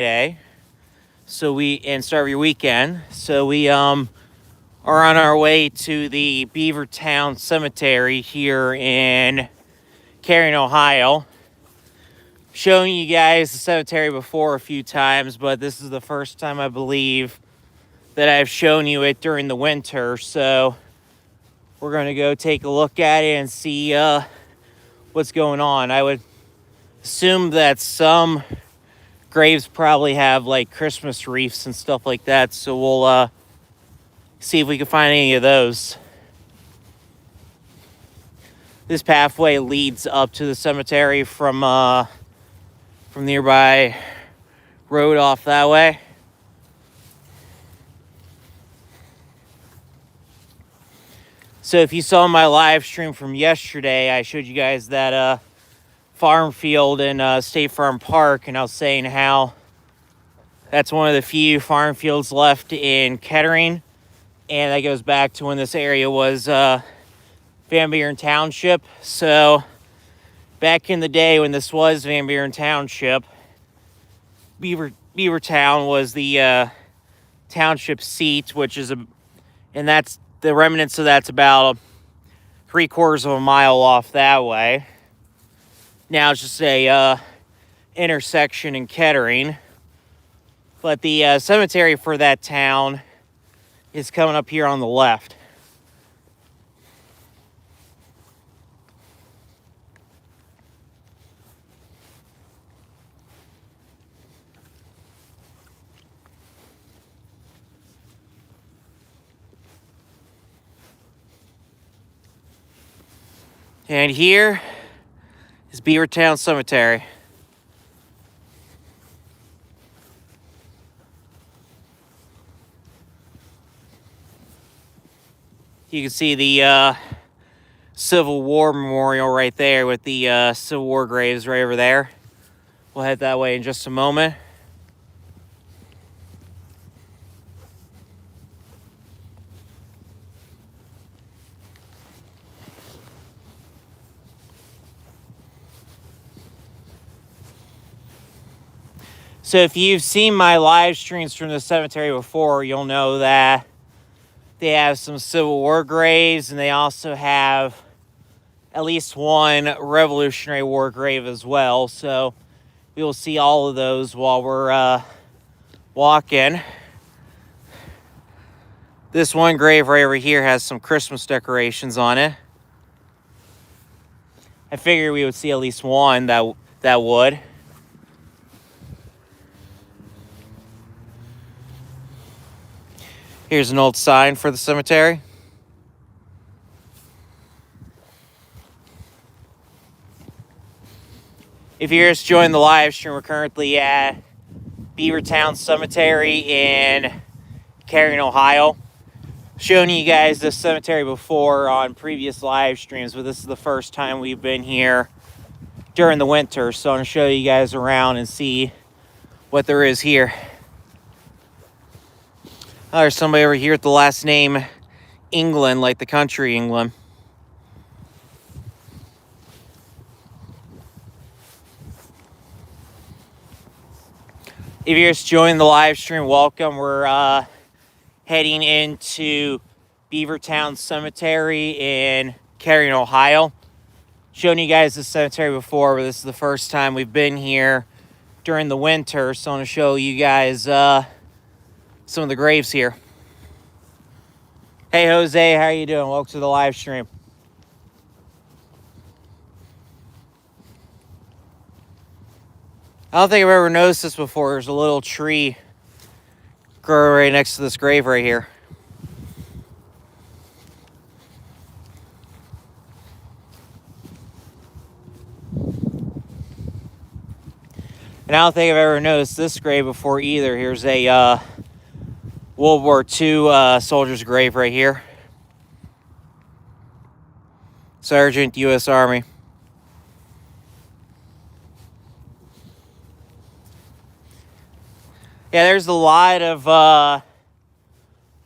Day. And start your weekend. So we are on our way to the Beavertown Cemetery here in Kettering, Ohio. Showing you guys the cemetery before a few times, but this is the first time I believe that I've shown you it during the winter. So we're going to go take a look at it and see what's going on. I would assume that some graves probably have like Christmas wreaths and stuff like that, so we'll see if we can find any of those. This pathway leads up to the cemetery from nearby road off that way. So if you saw my live stream from yesterday, I showed you guys that farm field in State Farm Park, and I was saying how that's one of the few farm fields left in Kettering, and that goes back to when this area was Van Buren Township. So back in the day when this was Van Buren Township, Beavertown was the township seat, and that's the remnants of that's about 3/4 of a mile off that way. Now it's just a intersection in Kettering, but the cemetery for that town is coming up here on the left. And here is Beavertown Cemetery. You can see the Civil War memorial right there with the Civil War graves right over there. We'll head that way in just a moment. So if you've seen my live streams from the cemetery before, you'll know that they have some Civil War graves, and they also have at least one Revolutionary War grave as well. So we will see all of those while we're walking. This one grave right over here has some Christmas decorations on it. I figured we would see at least one that would. Here's an old sign for the cemetery. If you're just joining the live stream, we're currently at Beavertown Cemetery in Kettering, Ohio. Shown you guys this cemetery before on previous live streams, but this is the first time we've been here during the winter. So I'm going to show you guys around and see what there is here. Oh, there's somebody over here with the last name England, like the country England. If you're just joining the live stream, welcome. We're heading into Beavertown Cemetery in Kettering, Ohio. Shown you guys this cemetery before, but this is the first time we've been here during the winter. So I'm going to show you guys some of the graves here. Hey Jose, how are you doing? Welcome to the live stream. I don't think I've ever noticed this before. There's a little tree growing right next to this grave right here. And I don't think I've ever noticed this grave before either. Here's a World War II soldier's grave right here. Sergeant, U.S. Army. Yeah, there's a lot of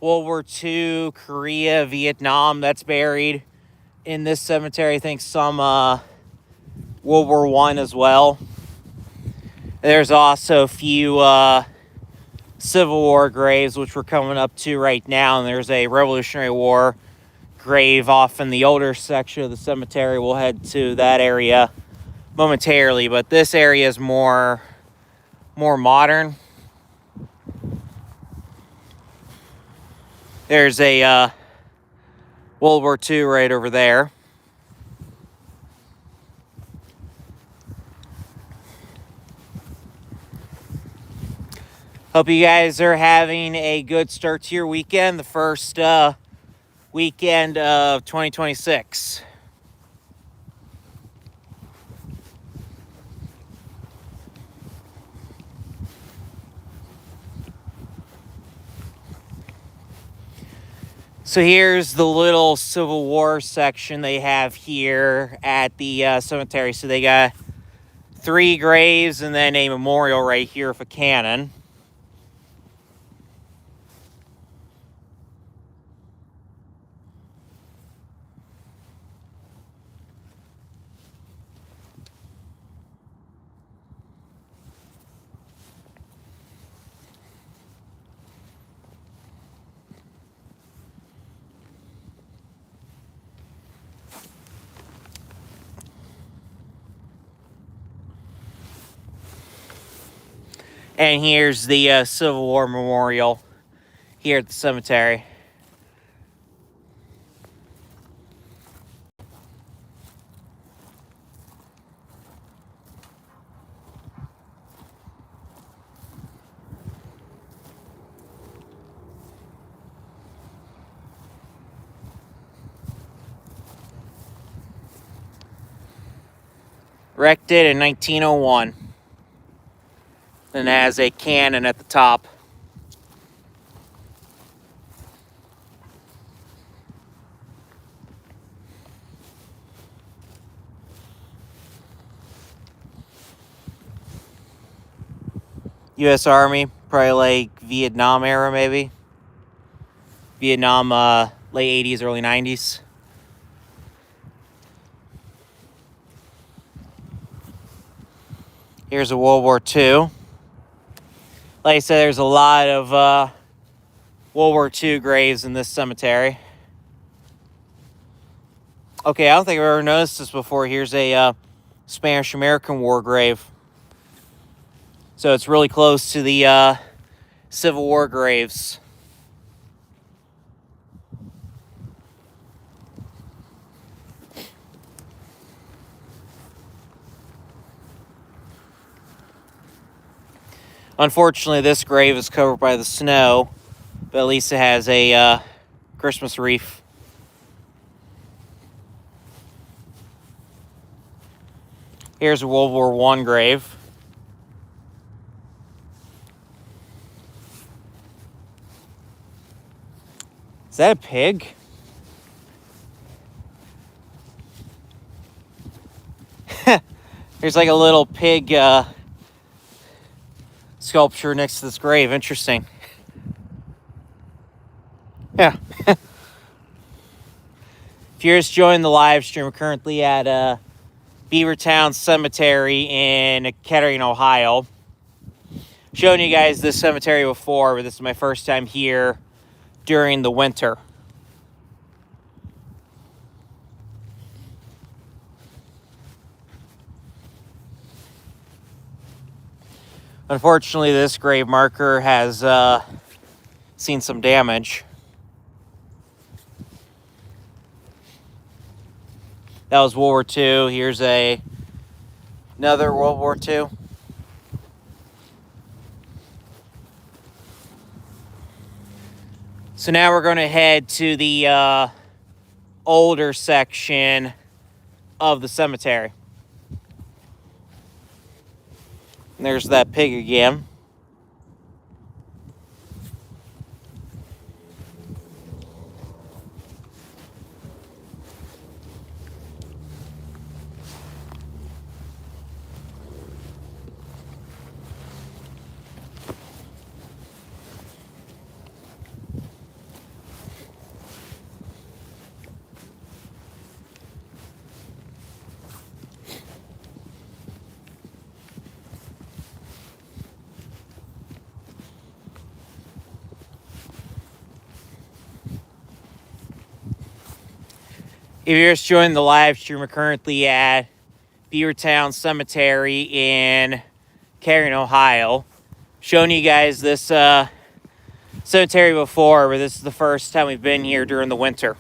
World War II, Korea, Vietnam that's buried in this cemetery. I think some World War I as well. There's also a few Civil War graves, which we're coming up to right now, and there's a Revolutionary War grave off in the older section of the cemetery. We'll head to that area momentarily, but this area is more modern. There's a World War II right over there. Hope you guys are having a good start to your weekend, the first weekend of 2026. So here's the little Civil War section they have here at the cemetery. So they got 3 graves and then a memorial right here of a cannon. And here's the Civil War memorial here at the cemetery. Erected in 1901. And has a cannon at the top. U.S. Army, probably like Vietnam era, maybe. Vietnam, late 80s, early 90s. Here's a World War II. Like I said, there's a lot of World War II graves in this cemetery. Okay, I don't think I've ever noticed this before. Here's a Spanish-American War grave. So it's really close to the Civil War graves. Unfortunately, this grave is covered by the snow, but at least it has a Christmas wreath. Here's a World War I grave. Is that a pig? There's like a little pig sculpture next to this grave. Interesting. Yeah. If you're just joining the live stream, we're currently at Beavertown Cemetery in Kettering, Ohio. Shown you guys this cemetery before, but this is my first time here during the winter. Unfortunately, this grave marker has seen some damage. That was World War II. Here's another World War II. So now we're going to head to the older section of the cemetery. And there's that pig again. If you're just joining the live stream, we're currently at Beavertown Cemetery in Kettering, Ohio. Showing you guys this cemetery before, but this is the first time we've been here during the winter.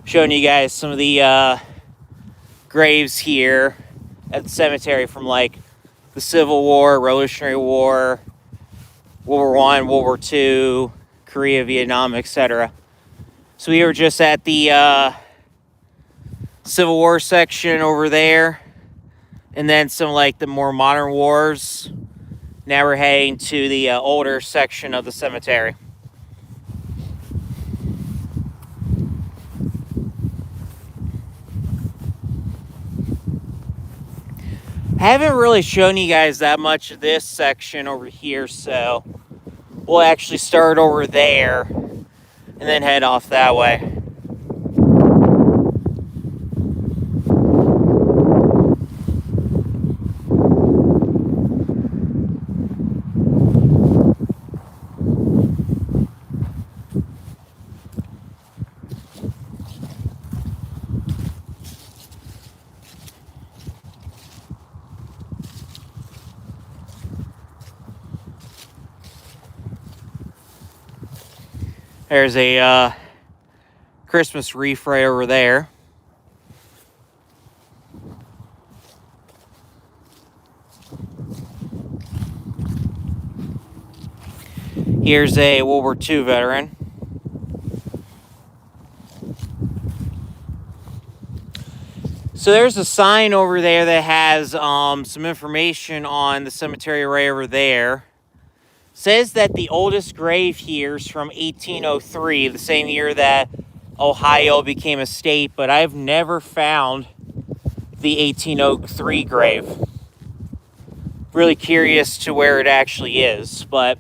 Showing you guys some of the graves here at the cemetery from like the Civil War, Revolutionary War, World War I, World War II, Korea, Vietnam, etc. So we were just at the Civil War section over there, and then some like the more modern wars. Now we're heading to the older section of the cemetery. I haven't really shown you guys that much of this section over here, so we'll actually start over there and then head off that way. There's a Christmas wreath right over there. Here's a World War II veteran. So there's a sign over there that has some information on the cemetery right over there. Says that the oldest grave here is from 1803, the same year that Ohio became a state, but I've never found the 1803 grave. Really curious to where it actually is, but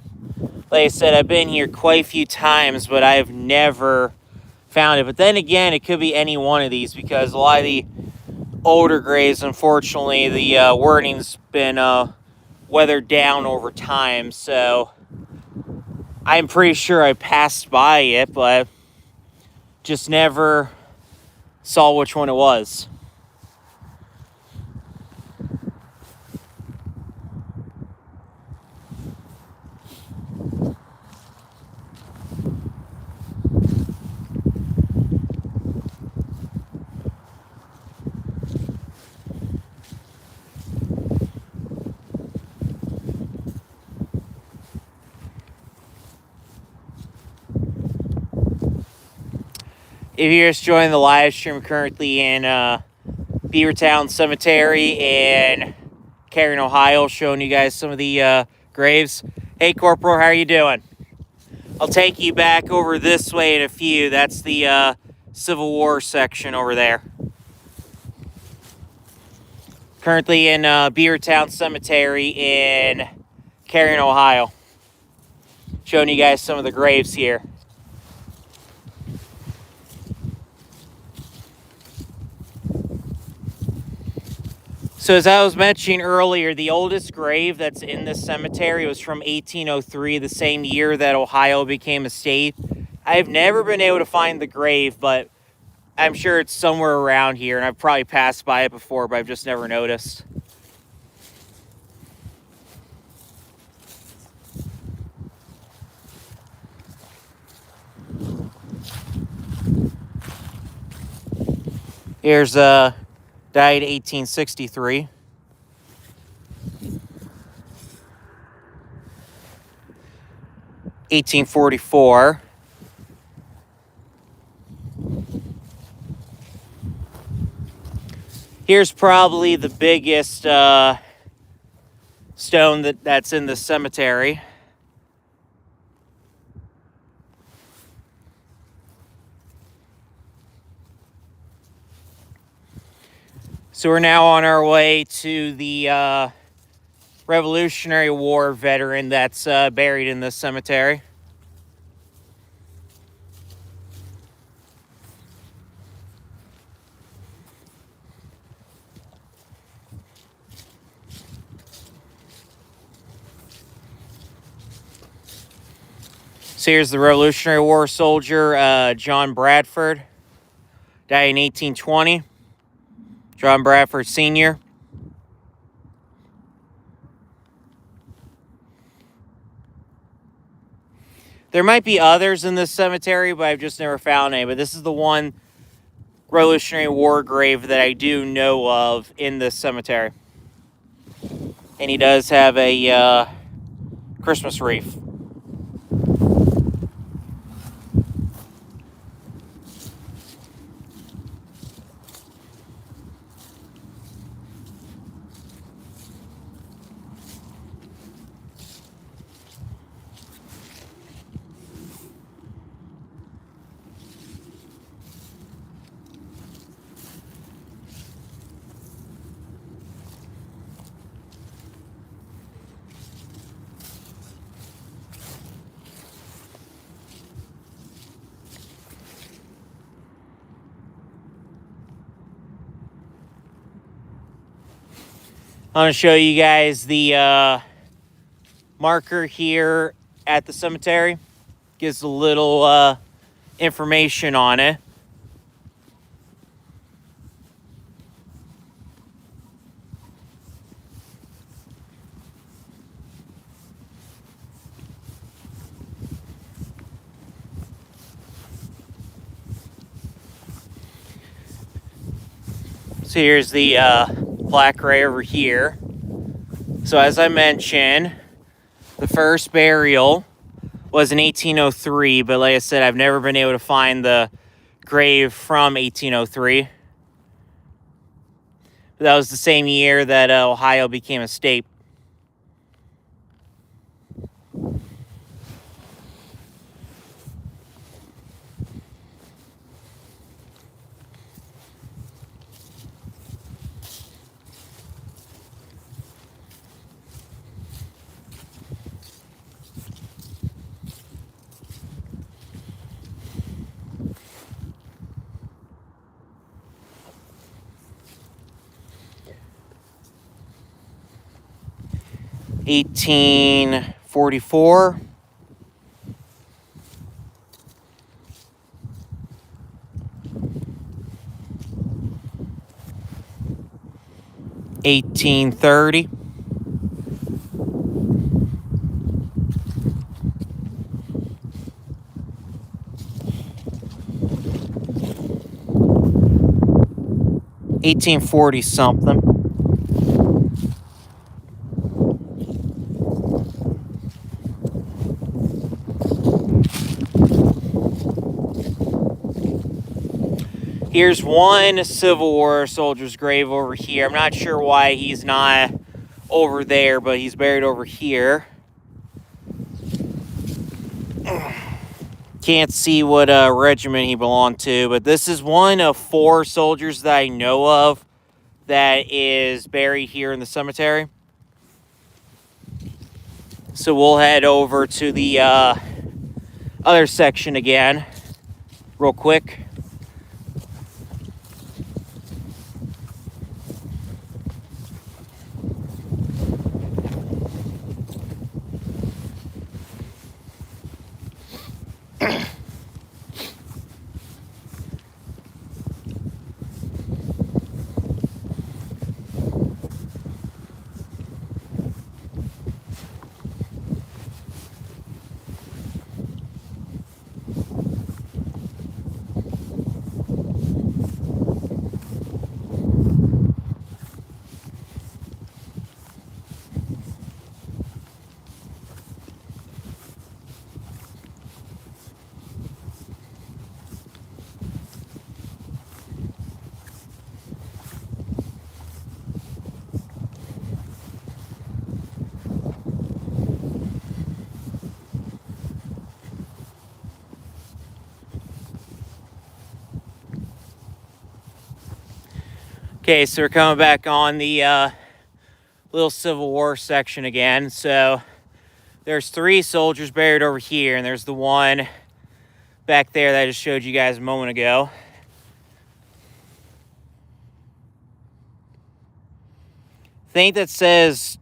like I said, I've been here quite a few times, but I've never found it. But then again, it could be any one of these, because a lot of the older graves, unfortunately, the wording's been weathered down over time, so I'm pretty sure I passed by it, but just never saw which one it was. If you're just joining the live stream, currently in Beavertown Cemetery in Kettering, Ohio, showing you guys some of the graves. Hey, Corporal, how are you doing? I'll take you back over this way in a few. That's the Civil War section over there. Currently in Beavertown Cemetery in Kettering, Ohio. Showing you guys some of the graves here. So as I was mentioning earlier, the oldest grave that's in this cemetery was from 1803, the same year that Ohio became a state. I've never been able to find the grave, but I'm sure it's somewhere around here, and I've probably passed by it before, but I've just never noticed. Here's died 1863. (1844). Here's probably the biggest stone that's in the cemetery. So we're now on our way to the Revolutionary War veteran that's buried in this cemetery. So here's the Revolutionary War soldier, John Bradford. Died in 1820. John Bradford Sr. There might be others in this cemetery, but I've just never found any. But this is the one Revolutionary War grave that I do know of in this cemetery. And he does have a Christmas wreath. I'm going to show you guys the marker here at the cemetery. Gives a little information on it. So here's the plaque right over here. So as I mentioned, the first burial was in 1803, but like I said, I've never been able to find the grave from 1803. That was the same year that Ohio became a state. (1844) 1830. 1840 something. Here's one Civil War soldier's grave over here. I'm not sure why he's not over there, but he's buried over here. Can't see what regiment he belonged to, but this is one of 4 soldiers that I know of that is buried here in the cemetery. So we'll head over to the other section again real quick. Okay, so we're coming back on the little Civil War section again. So there's 3 soldiers buried over here, and there's the one back there that I just showed you guys a moment ago. I think that says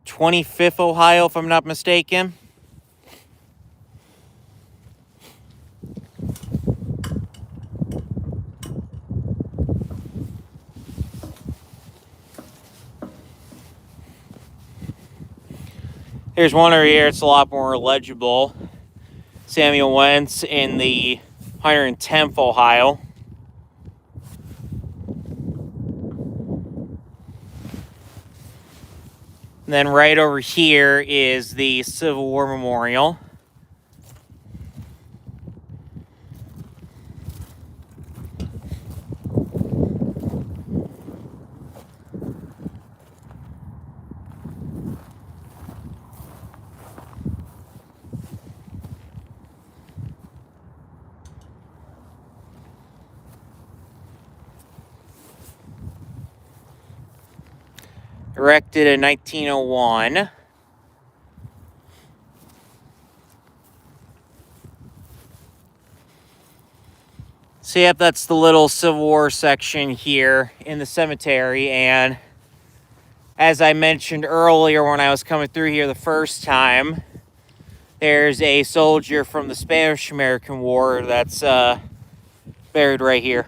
25th Ohio, if I'm not mistaken. There's one over here. It's a lot more legible. Samuel Wentz in the 110th Ohio. And then right over here is the Civil War Memorial. Erected in 1901. So yep, that's the little Civil War section here in the cemetery. And as I mentioned earlier when I was coming through here the first time, there's a soldier from the Spanish-American War that's buried right here.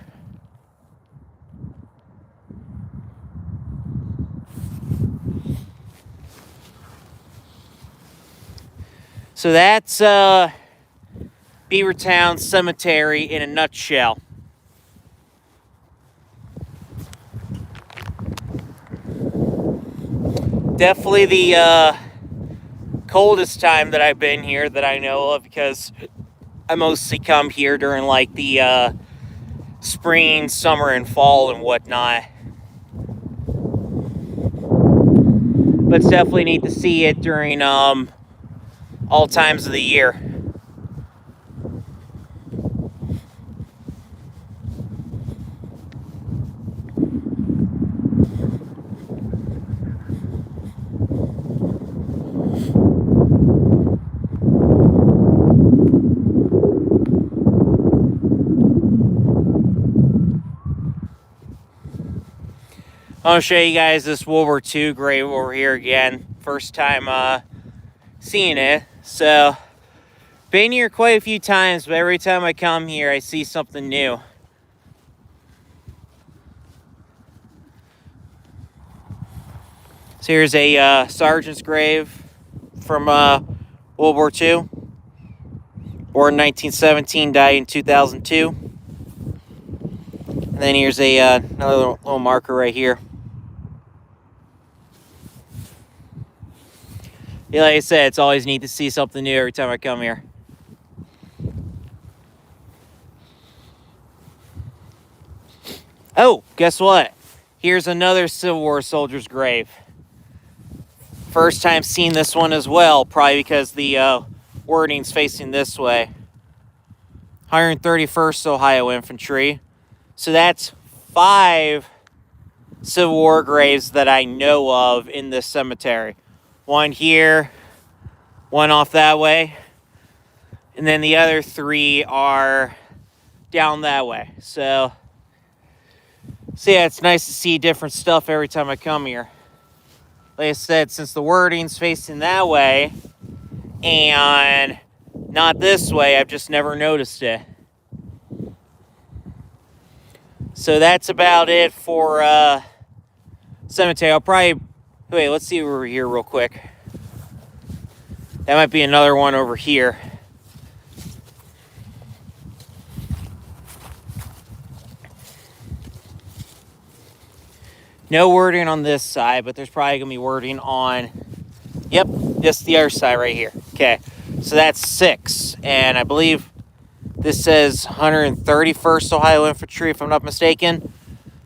So that's Beavertown Cemetery in a nutshell. Definitely the coldest time that I've been here that I know of, because I mostly come here during like the spring, summer, and fall and whatnot. But it's definitely neat to see it during all times of the year. I'll show you guys this World War II grave over here again. First time seeing it. So, been here quite a few times, but every time I come here, I see something new. So here's a sergeant's grave from World War II. Born in 1917, died in 2002. And then here's another little marker right here. Yeah, like I said, it's always neat to see something new every time I come here. Oh, guess what? Here's another Civil War soldier's grave. First time seeing this one as well, probably because the wording's facing this way. 131st Ohio Infantry. So that's 5 Civil War graves that I know of in this cemetery. One here, one off that way, and then the other 3 are down that way. So yeah, it's nice to see different stuff every time I come here. Like I said, since the wording's facing that way and not this way, I've just never noticed it. So that's about it for cemetery. I'll probably... Wait, let's see over here real quick. That might be another one over here. No wording on this side, but there's probably going to be wording on... Yep, just the other side right here. Okay, so that's 6. And I believe this says 131st Ohio Infantry, if I'm not mistaken.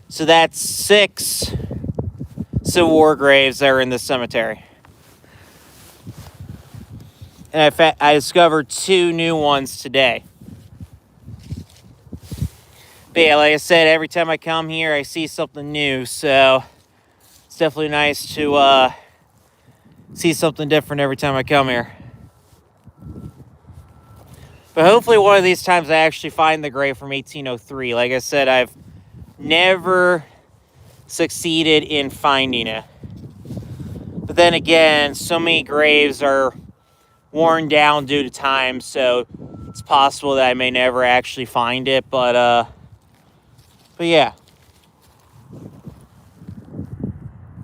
So that's 6 Civil War graves that are in this cemetery. And I discovered 2 new ones today. But yeah, like I said, every time I come here, I see something new. So it's definitely nice to see something different every time I come here. But hopefully one of these times I actually find the grave from 1803. Like I said, I've never succeeded in finding it. But then again, so many graves are worn down due to time, so it's possible that I may never actually find it. But yeah,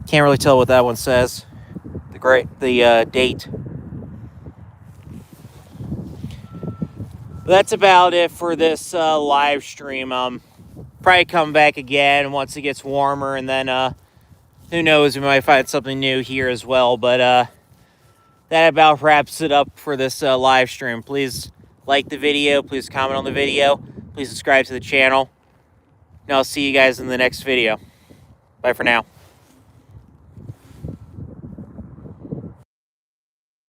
can't really tell what that one says. The date. that's about it for this live stream. Probably come back again once it gets warmer, and then who knows, we might find something new here as well. But that about wraps it up for this live stream. Please like the video. Please comment on the video. Please subscribe to the channel. And I'll see you guys in the next video. Bye for now.